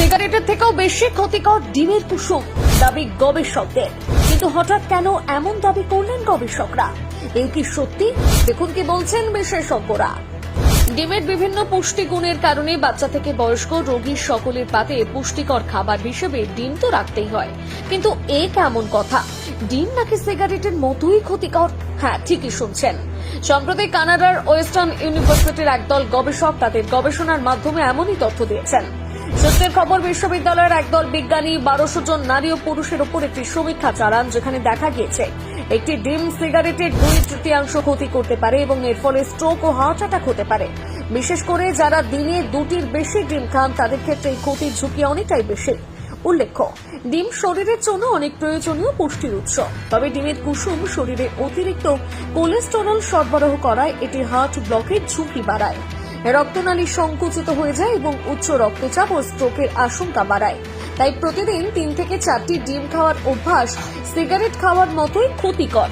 সিগারেটের থেকেও বেশি ক্ষতিকর ডিমের কুসুম, দাবি গবেষকদের। কিন্তু হঠাৎ কেন এমন দাবি করলেন গবেষকরা? এই কি সত্যি? দেখুন কি বলছেন বিশেষজ্ঞরা। ডিমের বিভিন্ন পুষ্টিগুণের কারণে বাচ্চা থেকে বয়স্ক রোগী সকলের পাতে পুষ্টিকর খাবার হিসেবে ডিম তো রাখতেই হয়। কিন্তু এ কেমন কথা? ডিম নাকি সিগারেটের মতোই ক্ষতিকর? হ্যাঁ, ঠিকই শুনছেন। সম্প্রতি কানাডার ওয়েস্টার্ন ইউনিভার্সিটির একদল গবেষক তাদের গবেষণার মাধ্যমে এমনই তথ্য দিয়েছেন। সূত্রের খবর, বিশ্ববিদ্যালয়ের একদল বিজ্ঞানী 1200 জন নারী ও পুরুষের উপর একটি সমীক্ষা চালান, যেখানে দেখা গিয়েছে একটি ডিম সিগারেটের 2/3 ক্ষতি করতে পারে এবং এর ফলে স্ট্রোক ও হার্ট অ্যাটাক হতে পারে। বিশেষ করে যারা দিনে 2টির বেশি ডিম খান তাদের ক্ষেত্রে এই ক্ষতির ঝুঁকি অনেকটাই বেশি। উল্লেখ্য, ডিম শরীরের জন্য অনেক প্রয়োজনীয় পুষ্টির উৎস। তবে ডিমের কুসুম শরীরে অতিরিক্ত কোলেস্টেরল সরবরাহ করায় এটি হার্ট ব্লকের ঝুঁকি বাড়ায়, রক্তনালী সংকুচিত হয়ে যায় এবং উচ্চ রক্তচাপ ও স্ট্রোকের আশঙ্কা বাড়ায়। তাই প্রতিদিন 3 থেকে 4টি ডিম খাওয়ার অভ্যাস সিগারেট খাওয়ার মতোই ক্ষতিকর।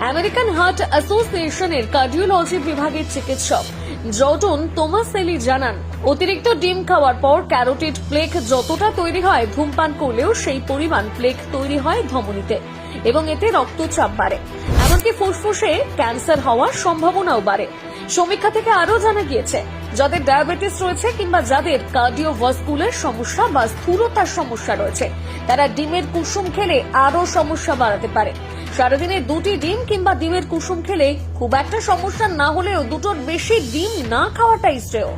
আমেরিকান হার্ট অ্যাসোসিয়েশনের কার্ডিওলজি বিভাগের চিকিৎসক জর্ডন তোমাসেলি জানান, অতিরিক্ত ডিম খাওয়ার পর ক্যারোটিড প্লেক যতটা তৈরি হয়, ধূমপান করলেও সেই পরিমাণ প্লেক তৈরি হয় ধমনীতে এবং এতে রক্তচাপ বাড়ে, এমনকি ফুসফুসে ক্যান্সার হওয়ার সম্ভাবনাও বাড়ে। সমীক্ষা থেকে আরও জানা গিয়েছে, যাদের ডায়াবেটিস রয়েছে কিংবা যাদের কার্ডিওভাস্কুলার সমস্যা বা স্থূলতার সমস্যা রয়েছে, তারা ডিমের কুসুম খেলে আরও সমস্যা বাড়াতে পারে। সারাদিনে 2টি ডিম কিংবা ডিমের কুসুম খেলে খুব একটা সমস্যা না হলেও 2টোর বেশি ডিম না খাওয়াটাই শ্রেয়।